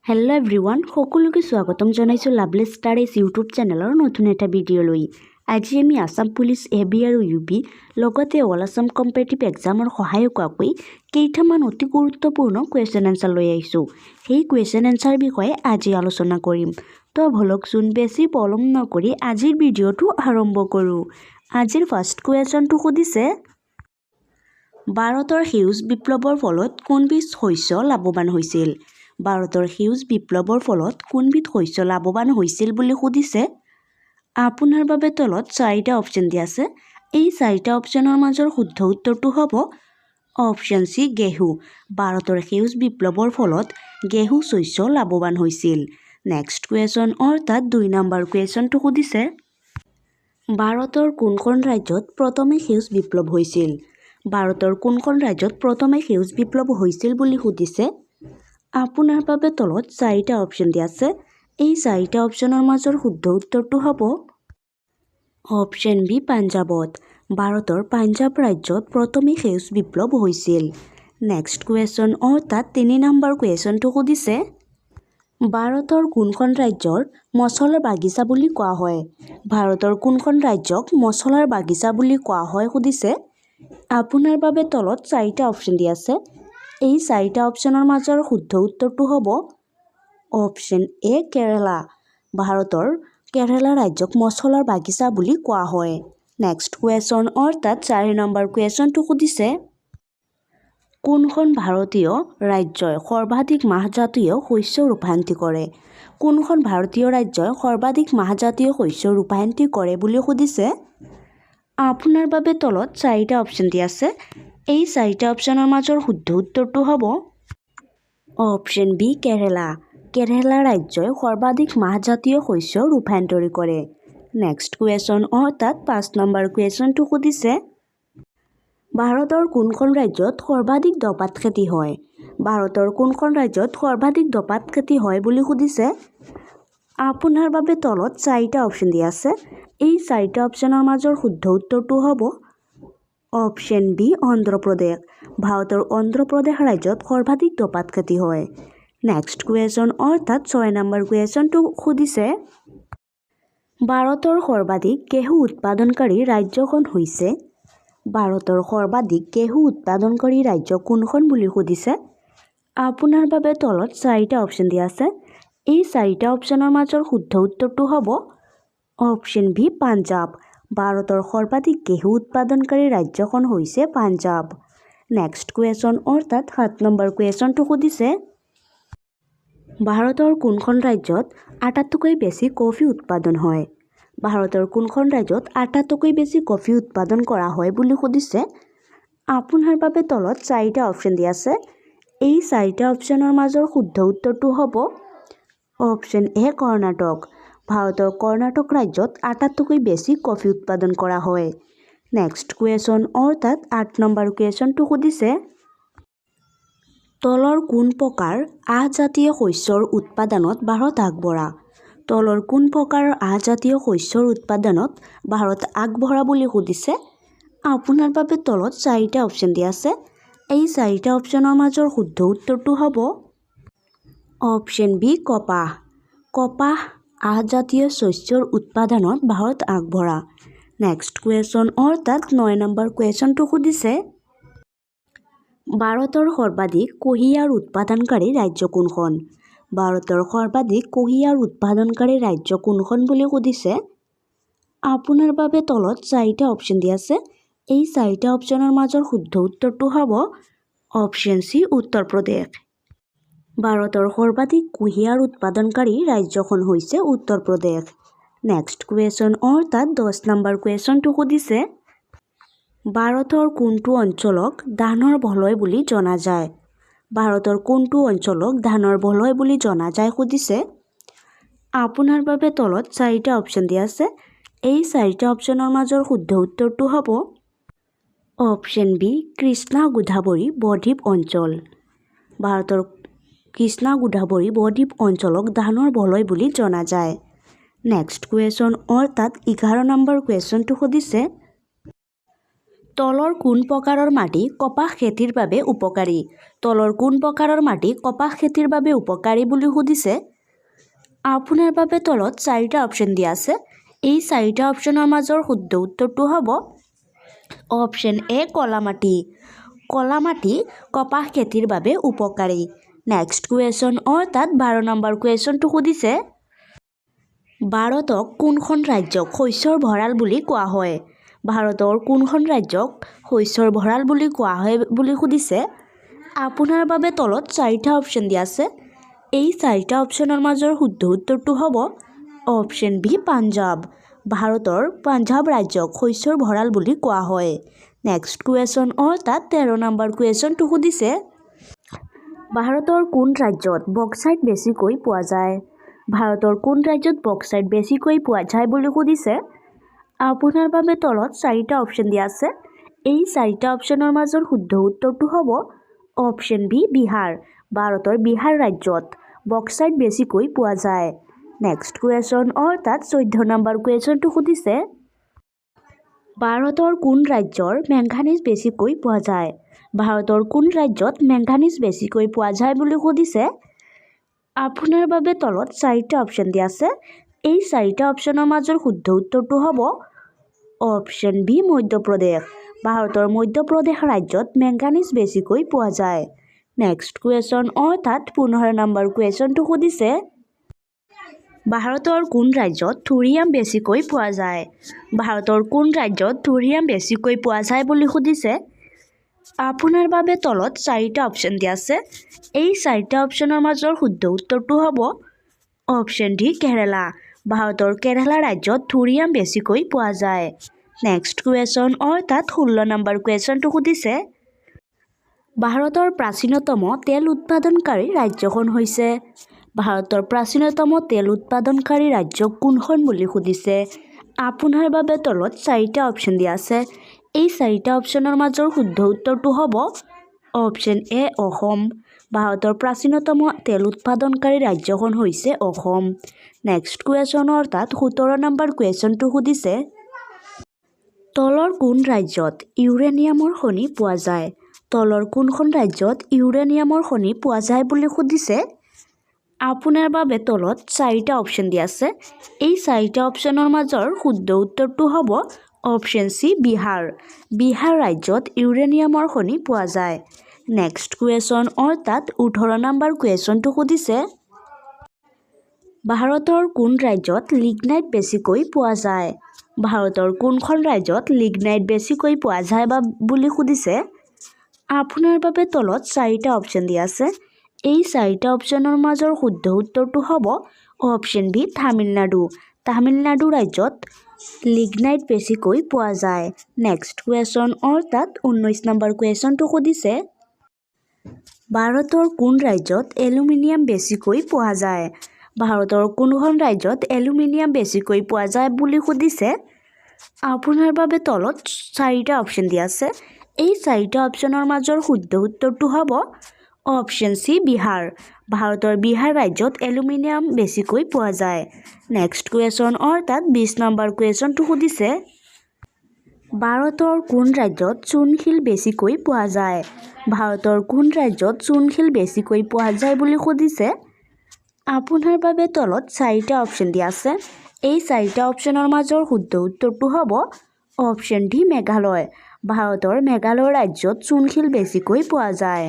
Hello' everyone, সকলোকে স্বাগতম জনাইছোঁ লাভলি ষ্টাডিজ ইউটিউব চেনেলৰ নতুন এটা ভিডিঅ'লৈ। আজি আমি আসাম পুলিচ AB আৰু UB লগতে অল আসাম কম্পিটিটিভ এক্সামৰ সহায়ক হোৱাকৈ কেইটামান অতি গুৰুত্বপূৰ্ণ কুৱেশ্যন এনচাৰ লৈ আহিছোঁ। সেই কুৱেশ্যন এনচাৰ বিষয়ে আজি আলোচনা কৰিম। তো ভলকচোন বেছি পলম নকৰি আজিৰ ভিডিঅ'টো আৰম্ভ কৰোঁ। আজিৰ ফাৰ্ষ্ট কুৱেশ্যনটো সুধিছে, ভাৰতৰ সেউজ বিপ্লৱৰ ফলত কোনবিধ শস্য লাভৱান হৈছিল? ভাৰতৰ সেউজ বিপ্লৱৰ ফলত কোনবিধ শস্য লাভৱান হৈছিল বুলি সুধিছে। আপোনাৰ বাবে তলত 4টা অপশ্যন দিয়া আছে। এই 4টা অপশ্যনৰ মাজৰ শুদ্ধ উত্তৰটো হ'ব অপশ্যন চি গেহু। ভাৰতৰ সেউজ বিপ্লৱৰ ফলত গেহু শস্য লাভৱান হৈছিল। নেক্সট কুৱেশ্যন অৰ্থাৎ 2 নম্বৰ কুৱেশ্যনটো সুধিছে, ভাৰতৰ কোনখন ৰাজ্যত প্ৰথমে সেউজ বিপ্লৱ হৈছিল? ভাৰতৰ কোনখন ৰাজ্যত প্ৰথমে সেউজ বিপ্লৱ হৈছিল বুলি সুধিছে। আপোনাৰ বাবে তলত 4টা অপশ্যন দিয়া আছে। এই 4টা অপশ্যনৰ মাজৰ শুদ্ধ উত্তৰটো হ'ব অপশ্যন বি পাঞ্জাৱত। ভাৰতৰ পাঞ্জাৱ ৰাজ্যত প্ৰথমে সেউজ বিপ্লৱ হৈছিল। নেক্সট কুৱেশ্যন অৰ্থাৎ 3 নম্বৰ কুৱেশ্যনটো সুধিছে, ভাৰতৰ কোনখন ৰাজ্যৰ মছলাৰ বাগিচা বুলি কোৱা হয়? ভাৰতৰ কোনখন ৰাজ্যক মছলাৰ বাগিচা বুলি কোৱা হয় সুধিছে। আপোনাৰ বাবে তলত 4টা অপশ্যন দিয়া আছে। এই 4টা অপশ্যনৰ মাজৰ শুদ্ধ উত্তৰটো হ'ব অপশ্যন এ কেৰালা। ভাৰতৰ কেৰালা ৰাজ্যক মছলাৰ বাগিচা বুলি কোৱা হয়। নেক্সট কুৱেশ্যন অৰ্থাৎ 4 নম্বৰ কুৱেশ্যনটো সুধিছে, কোনখন ভাৰতীয় ৰাজ্যই সৰ্বাধিক মাহজাতীয় শস্য ৰূপায়ণ কৰে? কোনখন ভাৰতীয় ৰাজ্যই সৰ্বাধিক মাহজাতীয় শস্য ৰূপায়ণ কৰে বুলি সুধিছে। আপোনাৰ বাবে তলত 4টা অপশ্যন দিয়া আছে। এই 4টা অপশ্যনৰ মাজৰ শুদ্ধ উত্তৰটো হ'ব অপশ্যন বি কেৰালা। কেৰালা ৰাজ্যই সৰ্বাধিক মাহজাতীয় শস্য ৰূপায়ণ কৰে। নেক্সট কুৱেশ্যন অৰ্থাৎ 5 নম্বৰ কুৱেশ্যনটো সুধিছে, ভাৰতৰ কোনখন ৰাজ্যত সৰ্বাধিক ধঁপাত খেতি হয়? ভাৰতৰ কোনখন ৰাজ্যত সৰ্বাধিক ধঁপাত খেতি হয় বুলি সুধিছে। আপোনাৰ বাবে তলত 4টা অপশ্যন দিয়া আছে। এই 4টা অপশ্যনৰ মাজৰ শুদ্ধ উত্তৰটো হ'ব অপশ্যন বি অন্ধ্ৰপ্ৰদেশ। ভাৰতৰ অন্ধ্ৰপ্ৰদেশ ৰাজ্যত সৰ্বাধিক ধঁপাত খেতি হয়। নেক্সট কুৱেশ্যন অৰ্থাৎ 6 নম্বৰ কুৱেশ্যনটো সুধিছে, ভাৰতৰ সৰ্বাধিক ঘেঁহু উৎপাদনকাৰী ৰাজ্যখন হৈছে? ভাৰতৰ সৰ্বাধিক ঘেঁহু উৎপাদনকাৰী ৰাজ্য কোনখন বুলি সুধিছে। আপোনাৰ বাবে তলত 4টা অপশ্যন দিয়া আছে। এই 4টা অপশ্যনৰ মাজৰ শুদ্ধ উত্তৰটো হ'ব অপশ্যন বি পাঞ্জাৱ। ভাৰতৰ সৰ্বাধিক ঘেঁহু উৎপাদনকাৰী ৰাজ্যখন হৈছে পাঞ্জাৱ। নেক্সট কুৱেশ্যন অৰ্থাৎ 7 নম্বৰ কুৱেশ্যনটো সুধিছে, ভাৰতৰ কোনখন ৰাজ্যত আটাইতকৈ বেছি কফি উৎপাদন হয়? ভাৰতৰ কোনখন ৰাজ্যত আটাইতকৈ বেছি কফি উৎপাদন কৰা হয় বুলি সুধিছে। আপোনাৰ বাবে তলত 4টা অপশ্যন দিয়া আছে। এই 4টা অপশ্যনৰ মাজৰ শুদ্ধ উত্তৰটো হ'ব অপশ্যন এ কৰ্ণাটক। ভাৰতৰ কৰ্ণাটক ৰাজ্যত আটাইতকৈ বেছি কফি উৎপাদন কৰা হয়। নেক্সট কুৱেশ্যন অৰ্থাৎ 8 নম্বৰ কুৱেশ্যনটো সুধিছে, তলৰ কোন প্ৰকাৰ আহজাতীয় শস্যৰ উৎপাদনত ভাৰত আগবঢ়া? তলৰ কোন প্ৰকাৰৰ আহজাতীয় শস্যৰ উৎপাদনত ভাৰত আগবঢ়া বুলি সুধিছে। আপোনাৰ বাবে তলত 4টা অপশ্যন দিয়া আছে। এই 4টা অপশ্যনৰ মাজৰ শুদ্ধ উত্তৰটো হ'ব অপশ্যন বি কপাহ। কপাহ আহজাতীয় শস্যৰ উৎপাদনত ভাৰত আগবঢ়া। নেক্সট কুৱেশ্যন অৰ্থাৎ 9 নম্বৰ কুৱেশ্যনটো সুধিছে, ভাৰতৰ সৰ্বাধিক কুঁহিয়াৰ উৎপাদনকাৰী ৰাজ্য কোনখন? ভাৰতৰ সৰ্বাধিক কুঁহিয়াৰ উৎপাদনকাৰী ৰাজ্য কোনখন বুলি সুধিছে। আপোনাৰ বাবে তলত 4টা অপশ্যন দিয়া আছে। এই 4টা অপশ্যনৰ মাজৰ শুদ্ধ উত্তৰটো হ'ব অপশ্যন চি উত্তৰ প্ৰদেশ। ভাৰতৰ সৰ্বাধিক কুঁহিয়াৰ উৎপাদনকাৰী ৰাজ্যখন হৈছে উত্তৰ প্ৰদেশ। নেক্সট কুৱেশ্যন অৰ্থাৎ 10 নম্বৰ কুৱেশ্যনটো সুধিছে, ভাৰতৰ কোনটো অঞ্চলক ধানৰ ভলয় বুলি জনা যায়? ভাৰতৰ কোনটো অঞ্চলক ধানৰ ভলয় বুলি জনা যায় সুধিছে। আপোনাৰ বাবে তলত 4টা অপশ্যন দিয়া আছে। এই 4টা অপশ্যনৰ মাজৰ শুদ্ধ উত্তৰটো হ'ব অপশ্যন বি কৃষ্ণা গোদাবৰী বদ্বীপ অঞ্চল। ভাৰতৰ কৃষ্ণা গোদাবৰী বদ্বীপ অঞ্চলক ধানৰ ভলয় বুলি জনা যায়। নেক্সট কুৱেশ্যন অৰ্থাৎ 11 নম্বৰ কুৱেশ্যনটো সুধিছে, তলৰ কোন প্ৰকাৰৰ মাটি কপাহ খেতিৰ বাবে উপকাৰী? তলৰ কোন প্ৰকাৰৰ মাটি কপাহ খেতিৰ বাবে উপকাৰী বুলি সুধিছে। আপোনাৰ বাবে তলত 4টা অপশ্যন দিয়া আছে। এই 4টা অপশ্যনৰ মাজৰ শুদ্ধ উত্তৰটো হ'ব অপশ্যন এ কলা মাটি। কলা মাটি কপাহ খেতিৰ বাবে উপকাৰী। নেক্সট কুৱেশ্যন অৰ্থাৎ 12 নম্বৰ কুৱেশ্যনটো সুধিছে ভাৰতক কোনখন ৰাজ্যক শস্যৰ ভঁৰাল বুলি কোৱা হয়? ভাৰতৰ কোনখন ৰাজ্যক শস্যৰ ভঁৰাল বুলি কোৱা হয় বুলি সুধিছে। আপোনাৰ বাবে তলত 4টা অপশ্যন দিয়া আছে। এই 4টা অপশ্যনৰ মাজৰ শুদ্ধ উত্তৰটো হ'ব অপশ্যন বি পাঞ্জাৱ। ভাৰতৰ পাঞ্জাৱ ৰাজ্যক শস্যৰ ভঁৰাল বুলি কোৱা হয়। নেক্সট কুৱেশ্যন অৰ্থাৎ 13 নম্বৰ কুৱেশ্যনটো সুধিছে ভাৰতৰ কোন ৰাজ্যত বক্সাইট বেছিকৈ পোৱা যায়? ভাৰতৰ কোন ৰাজ্যত বক্সাইট বেছিকৈ পোৱা যায় বুলি সুধিছে। আপোনাৰ বাবে তলত 4টা অপশ্যন দিয়া আছে। এই 4টা অপশ্যনৰ মাজৰ শুদ্ধ উত্তৰটো হ'ব অপশ্যন বি বিহাৰ। ভাৰতৰ বিহাৰ ৰাজ্যত বক্সাইট বেছিকৈ পোৱা যায়। নেক্সট কুৱেশ্যন অৰ্থাৎ 14 নম্বৰ কুৱেশ্যনটো সুধিছে ভাৰতৰ কোন ৰাজ্যৰ মেংগানিজ বেছিকৈ পোৱা যায়? ভাৰতৰ কোন ৰাজ্যত মেংগানিজ বেছিকৈ পোৱা যায় বুলি সুধিছে। আপোনাৰ বাবে তলত 4টা অপশ্যন দিয়া আছে। এই 4টা অপশ্যনৰ মাজৰ শুদ্ধ উত্তৰটো হ'ব অপশ্যন বি মধ্যপ্ৰদেশ। ভাৰতৰ মধ্যপ্ৰদেশ ৰাজ্যত মেংগানিজ বেছিকৈ পোৱা যায়। নেক্সট কুৱেশ্যন অৰ্থাৎ 15 নম্বৰ কুৱেশ্যনটো সুধিছে ভাৰতৰ কোন ৰাজ্যত থুৰিয়াম বেছিকৈ পোৱা যায়? ভাৰতৰ কোন ৰাজ্যত থুৰিয়াম বেছিকৈ পোৱা যায় বুলি সুধিছে। আপোনাৰ বাবে তলত 4টা অপশ্যন দিয়া আছে। এই 4টা অপশ্যনৰ মাজৰ শুদ্ধ উত্তৰটো হ'ব অপশ্যন ডি কেৰালা। ভাৰতৰ কেৰালা ৰাজ্যত থুৰিয়াম বেছিকৈ পোৱা যায়। নেক্সট কুৱেশ্যন অৰ্থাৎ 16 নম্বৰ কুৱেশ্যনটো সুধিছে ভাৰতৰ প্ৰাচীনতম তেল উৎপাদনকাৰী ৰাজ্যখন হৈছে। ভাৰতৰ প্ৰাচীনতম তেল উৎপাদনকাৰী ৰাজ্য কোনখন বুলি সুধিছে। আপোনাৰ বাবে তলত 4টা অপশ্যন দিয়া আছে। এই 4টা অপশ্যনৰ মাজৰ শুদ্ধ উত্তৰটো হ'ব অপশ্যন এ অসম। ভাৰতৰ প্ৰাচীনতম তেল উৎপাদনকাৰী ৰাজ্যখন হৈছে অসম। নেক্সট কুৱেশ্যন অৰ্থাৎ 17 নম্বৰ কুৱেশ্যনটো সুধিছে তলৰ কোন ৰাজ্যত ইউৰেনিয়ামৰ খনি পোৱা যায়? তলৰ কোনখন ৰাজ্যত ইউৰেনিয়ামৰ খনি পোৱা যায় বুলি সুধিছে। আপোনাৰ বাবে তলত 4টা অপশ্যন দিয়া আছে। এই 4টা অপশ্যনৰ মাজৰ শুদ্ধ উত্তৰটো হ'ব অপশ্যন চি বিহাৰ। বিহাৰ ৰাজ্যত ইউৰেনিয়ামৰ খনি পোৱা যায়। নেক্সট কুৱেশ্যন অৰ্থাৎ 18 নম্বৰ কুৱেশ্যনটো সুধিছে ভাৰতৰ কোন ৰাজ্যত লিগনাইট বেছিকৈ পোৱা যায়? ভাৰতৰ কোনখন ৰাজ্যত লিগনাইট বেছিকৈ পোৱা যায় বুলি সুধিছে। আপোনাৰ বাবে তলত 4টা অপশ্যন দিয়া আছে। এই 4টা অপশ্যনৰ মাজৰ শুদ্ধ উত্তৰটো হ'ব অপশ্যন বি তামিলনাডু। তামিলনাডু ৰাজ্যত লিগনাইট বেছিকৈ পোৱা যায়। নেক্সট কুৱেশ্যন অৰ্থাৎ 19 নম্বৰ কুৱেশ্যনটো সুধিছে ভাৰতৰ কোন ৰাজ্যত এলুমিনিয়াম বেছিকৈ পোৱা যায়? ভাৰতৰ কোনখন ৰাজ্যত এলুমিনিয়াম বেছিকৈ পোৱা যায় বুলি সুধিছে। আপোনাৰ বাবে তলত 4টা অপশ্যন দিয়া আছে। এই 4টা অপশ্যনৰ মাজৰ শুদ্ধ উত্তৰটো হ'ব অপশ্যন চি বিহাৰ। ভাৰতৰ বিহাৰ ৰাজ্যত এলুমিনিয়াম বেছিকৈ পোৱা যায়। নেক্সট কুৱেশ্যন অৰ্থাৎ 20 নম্বৰ কুৱেশ্যনটো সুধিছে ভাৰতৰ কোন ৰাজ্যত চূণশিল বেছিকৈ পোৱা যায়? ভাৰতৰ কোন ৰাজ্যত চূণশিল বেছিকৈ পোৱা যায় বুলি সুধিছে। আপোনাৰ বাবে তলত 4টা অপশ্যন দিয়া আছে। এই 4টা অপশ্যনৰ মাজৰ শুদ্ধ উত্তৰটো হ'ব অপশ্যন ডি মেঘালয়। ভাৰতৰ মেঘালয় ৰাজ্যত চূণশিল বেছিকৈ পোৱা যায়।